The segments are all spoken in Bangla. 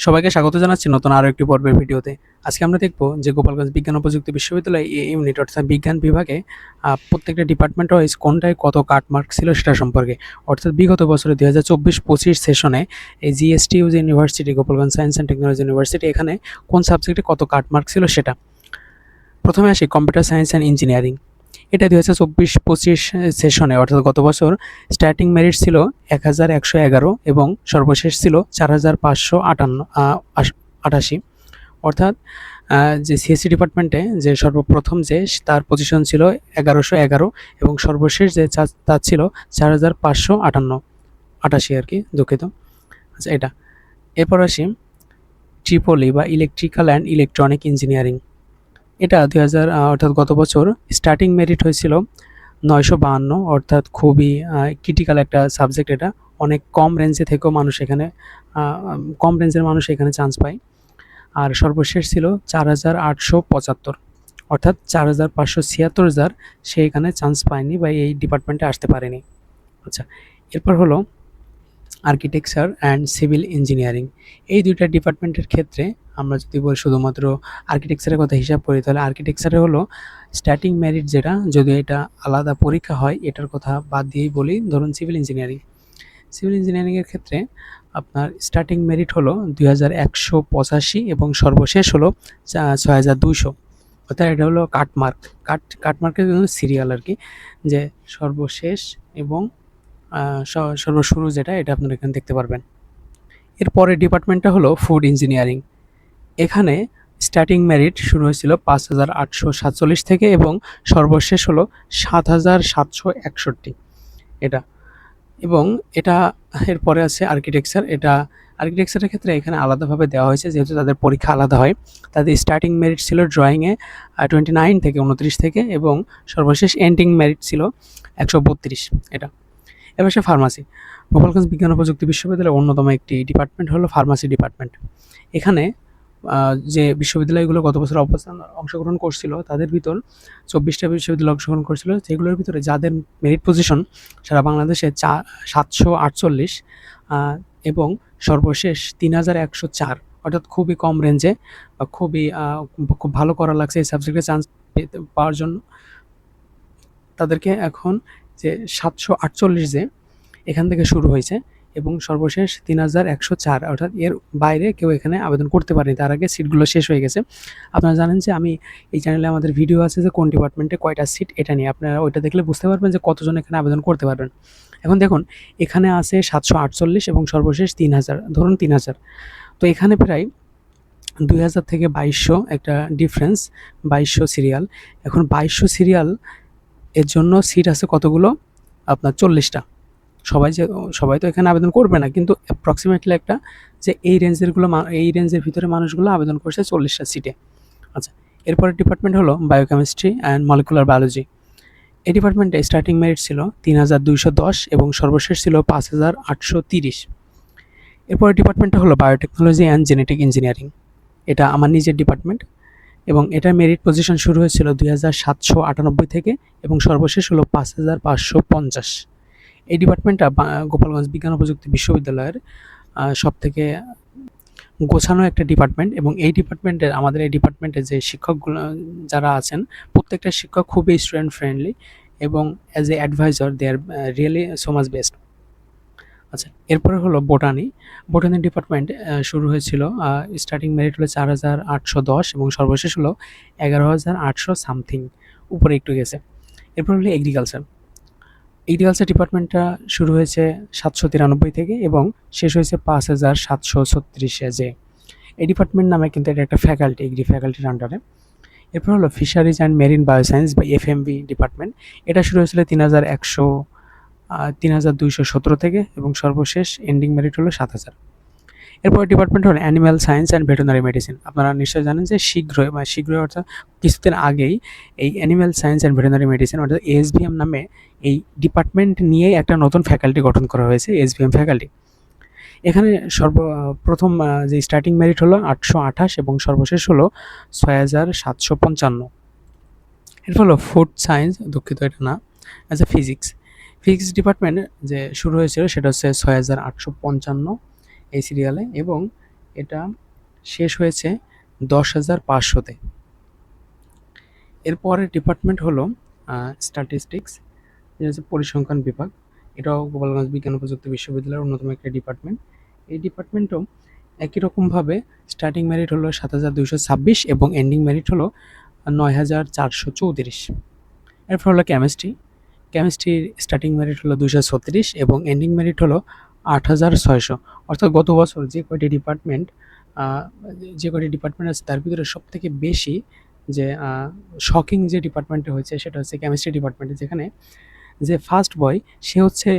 সবাইকে স্বাগত জানাচ্ছি নতুন আরো একটি পর্বের ভিডিওতে। আজকে আমরা দেখব যে গোপালগঞ্জ বিজ্ঞান ও প্রযুক্তি বিশ্ববিদ্যালয় এই ইউনিট অর্থাৎ বিজ্ঞান বিভাগে প্রত্যেকটা ডিপার্টমেন্ট ওয়াইজ কোনটায় কত কাট মার্ক ছিল সেটা সম্পর্কে। অর্থাৎ বিগত বছরে 2024-25 সেশনে এই জিএসটিইউ যে university, Gopalganj science and technology university, এখানে কোন সাবজেক্টে কত কাট মার্ক ছিল সেটা। প্রথমে আসি কম্পিউটার সায়েন্স অ্যান্ড ইঞ্জিনিয়ারিং। এটা 2024-25 সেশনে অর্থাৎ গত বছর স্টার্টিং মেরিট ছিল 1111 এবং সর্বশেষ ছিল 4588। অর্থাৎ যে সিএসসি ডিপার্টমেন্টে যে সর্বপ্রথম যে তার পজিশন ছিল 1111 এবং সর্বশেষ যে তার ছিল 4588 আর কি, দুঃখিত। আচ্ছা, এটা। এরপর আসি ট্রিপলি বা ইলেকট্রিক্যাল অ্যান্ড ইলেকট্রনিক ইঞ্জিনিয়ারিং। এটা 2000 অর্থাৎ গত বছর স্টার্টিং মেরিট হয়েছিল 952, অর্থাৎ খুবই ক্রিটিক্যাল একটা সাবজেক্ট। এটা অনেক কম রেঞ্জে থেকেও মানুষ এখানে কম রেঞ্জের মানুষ এখানে চান্স পায়। আর সর্বশেষ ছিল 4875, অর্থাৎ 4576 সে এখানে চান্স পায়নি বা এই ডিপার্টমেন্টে আসতে পারেনি। আচ্ছা, এরপর হলো আর্কিটেকচার অ্যান্ড সিভিল ইঞ্জিনিয়ারিং। এই দুইটা ডিপার্টমেন্টের ক্ষেত্রে আমরা যদি বলি শুধুমাত্র আর্কিটেকচারের কথা হিসাব করি, তাহলে আর্কিটেকচারে হলো স্টার্টিং মেরিট যেটা, যদিও এটা আলাদা পরীক্ষা হয়, এটার কথা বাদ দিয়েই বলি। ধরুন সিভিল ইঞ্জিনিয়ারিংয়ের ক্ষেত্রে আপনার স্টার্টিং মেরিট হলো 2185 এবং সর্বশেষ হলো 6200। অর্থাৎ এটা হলো কাটমার্কের জন্য সিরিয়াল আর কি, যে সর্বশেষ এবং সর্বশুরু যেটা, এটা আপনারা এখানে দেখতে পারবেন। এরপরের ডিপার্টমেন্টটা হলো ফুড ইঞ্জিনিয়ারিং। এখানে স্টার্টিং মেরিট শুরু হয়েছিল 5847 থেকে এবং সর্বশেষ হলো 7761, এটা। এবং এটা এরপরে আছে আর্কিটেকচার। এটা আর্কিটেকচারের ক্ষেত্রে এখানে আলাদাভাবে দেওয়া হয়েছে, যেহেতু তাদের পরীক্ষা আলাদা হয়। তাদের স্টার্টিং মেরিট ছিল ড্রয়িংয়ে 29 থেকে 29 থেকে এবং সর্বশেষ এন্ডিং মেরিট ছিল 132, এটা। এবার সে ফার্মাসি। গোপালগঞ্জ বিজ্ঞান ও প্রযুক্তি বিশ্ববিদ্যালয়ের অন্যতম একটি ডিপার্টমেন্ট হলো ফার্মাসি ডিপার্টমেন্ট। এখানে যে বিশ্ববিদ্যালয়গুলো গত বছর অংশগ্রহণ করছিল, তাদের ভিতর 24টা বিশ্ববিদ্যালয় অংশগ্রহণ করছিল, যেগুলোর ভিতরে যাদের মেরিট পজিশন সারা বাংলাদেশে 748 এবং সর্বশেষ 3104, অর্থাৎ খুবই কম রেঞ্জে বা খুব ভালো করা লাগছে এই সাবজেক্টে চান্স পাওয়ার জন্য। তাদেরকে এখন যে 748 যে এখান থেকে শুরু হয়েছে এবং সর্বশেষ 3104, অর্থাৎ এর বাইরে কেউ এখানে আবেদন করতে পারেনি, তার আগে সিটগুলো শেষ হয়ে গেছে। আপনারা জানেন যে আমি এই চ্যানেলে আমাদের ভিডিও আছে যে কোন ডিপার্টমেন্টে কয়টা সিট, এটা নিয়ে আপনারা ওইটা দেখলে বুঝতে পারবেন যে কতজন এখানে আবেদন করতে পারবেন। এখন দেখুন, এখানে আছে 748 এবং সর্বশেষ 3000, ধরুন 3000। তো এখানে প্রায় 2000 থেকে 2200 একটা ডিফারেন্স, 2200 সিরিয়াল। এখন 2200 সিরিয়াল এর জন্য সিট আছে কতগুলো? আপনার 40টা। সবাই তো এখানে আবেদন করবে না, কিন্তু অ্যাপ্রক্সিমেটলি একটা যে এই রেঞ্জের ভিতরে মানুষগুলো আবেদন করছে 40টা সিটে। আচ্ছা, এরপরের ডিপার্টমেন্ট হলো বায়োকেমিস্ট্রি অ্যান্ড মলিকুলার বায়োলজি। এই ডিপার্টমেন্টে স্টার্টিং মেরিট ছিল 3210 এবং সর্বশেষ ছিল 5830। এরপরের ডিপার্টমেন্টটা হলো বায়োটেকনোলজি অ্যান্ড জেনেটিক ইঞ্জিনিয়ারিং। এটা আমার নিজের ডিপার্টমেন্ট এবং এটার মেরিট পজিশন শুরু হয়েছিল 2798 থেকে এবং সর্বশেষ হলো 5550। এই ডিপার্টমেন্টটা গোপালগঞ্জ বিজ্ঞান ও প্রযুক্তি বিশ্ববিদ্যালয়ের সবথেকে গোছানো একটা ডিপার্টমেন্ট এবং আমাদের এই ডিপার্টমেন্টে যে শিক্ষকগুলো যারা আছেন, প্রত্যেকটা শিক্ষক খুবই স্টুডেন্ট ফ্রেন্ডলি এবং as a advisor they are really so much best. আচ্ছা, এরপরে হলো বোটানি ডিপার্টমেন্ট। শুরু হয়েছিল স্টার্টিং মেরিট হলো 4810 এবং সর্বশেষ হলো 11800 সামথিং, উপরে একটু গেছে। এরপর হলো এগ্রিকালচার ডিপার্টমেন্টটা শুরু হয়েছে 793 থেকে এবং শেষ হয়েছে 5736 যে। এই ডিপার্টমেন্ট নামে কিন্তু এটা একটা ফ্যাকাল্টি, এগ্রি ফ্যাকাল্টির আন্ডারে। এরপর হলো ফিশারিজ অ্যান্ড মেরিন বায়োসায়েন্স বা এফএমবি ডিপার্টমেন্ট। এটা শুরু হয়েছিল 3217 থেকে এবং সর্বশেষ এন্ডিং মেরিট হলো 7000। এরপর ডিপার্টমেন্ট হলো animal science and veterinary medicine. আপনারা নিশ্চয়ই জানেন যে শীঘ্রই অর্থাৎ কিছুদিন আগেই এই animal science and veterinary medicine অর্থাৎ এএসভিএম নামে এই ডিপার্টমেন্ট নিয়েই একটা নতুন ফ্যাকাল্টি গঠন করা হয়েছে, এএসভিএম ফ্যাকাল্টি। এখানে সর্বপ্রথম যে স্টার্টিং মেরিট হলো 828 এবং সর্বশেষ হলো 6755। এরপর হলো ফুড সায়েন্স, দুঃখিত এটা না, আচ্ছা ফিজিক্স ডিপার্টমেন্ট যে শুরু হয়েছিল সেটা হচ্ছে 6855 এই সিরিয়ালে এবং এটা শেষ হয়েছে 10,500-তে। এরপরের ডিপার্টমেন্ট হলো স্ট্যাটিস্টিক্স, যেটা হচ্ছে পরিসংখ্যান বিভাগ। এটাও গোপালগঞ্জ বিজ্ঞান ও প্রযুক্তি বিশ্ববিদ্যালয়ের অন্যতম একটা ডিপার্টমেন্ট। এই ডিপার্টমেন্টও একই রকমভাবে স্টার্টিং মেরিট হলো 7,226 এবং এন্ডিং মেরিট হলো 9,434। এরপর হলো কেমিস্ট্রি। কেমিস্ট্রির স্টার্টিং মেরিট হলো 236 এবং এন্ডিং মেরিট হলো 8,600। অর্থাৎ গত বছর যে কয়টি ডিপার্টমেন্ট আছে তার ভিতরে সবথেকে বেশি যে শকিং যে ডিপার্টমেন্টে হয়েছে সেটা হচ্ছে কেমিস্ট্রি ডিপার্টমেন্টে, যেখানে যে ফার্স্ট বয় সে হচ্ছে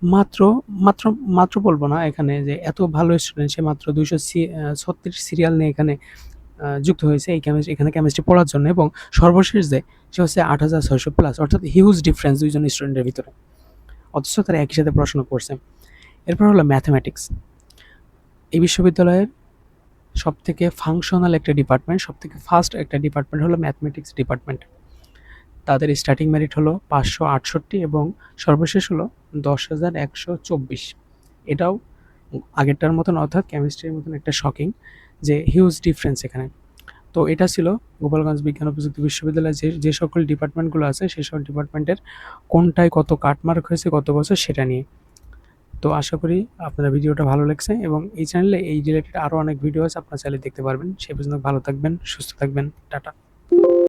মাত্র মাত্র মাত্র বলবো না এখানে যে এত ভালো স্টুডেন্ট, সে মাত্র 236 সিরিয়াল নিয়ে এখানে যুক্ত হয়েছে এখানে কেমিস্ট্রি পড়ার জন্য, এবং সর্বশেষ যে সে হচ্ছে 8,600 প্লাস, অর্থাৎ হিউজ ডিফারেন্স দুইজন স্টুডেন্টের ভিতরে, অথচ তারা একই সাথে পড়াশোনা করছে। এরপর হলো ম্যাথমেটিক্স। এই বিশ্ববিদ্যালয়ের সবথেকে ফাংশনাল একটা ডিপার্টমেন্ট, সবথেকে ফার্স্ট একটা ডিপার্টমেন্ট হলো ম্যাথমেটিক্স ডিপার্টমেন্ট। তাদের স্টার্টিং মেরিট হলো 568 এবং সর্বশেষ হলো 10,124। এটাও আগেরটার মতন, অর্থাৎ কেমিস্ট্রির মতন একটা শকিং যে হিউজ ডিফারেন্স এখানে। তো এটা ছিল গোপালগঞ্জ বিজ্ঞান ও প্রযুক্তি বিশ্ববিদ্যালয়ে যে সকল ডিপার্টমেন্টগুলো আছে সেই সকল ডিপার্টমেন্টের কোনটায় কত কাটমার্ক হয়েছে গত বছর সেটা নিয়ে। তো আশা করি আপনার ভিডিওটা ভালো লাগছে, এবং এই চ্যানেলে এই রিলেটেড আরও অনেক ভিডিও আছে, আপনারা চাইলে দেখতে পারবেন। সে পর্যন্ত ভালো থাকবেন, সুস্থ থাকবেন, টাটা।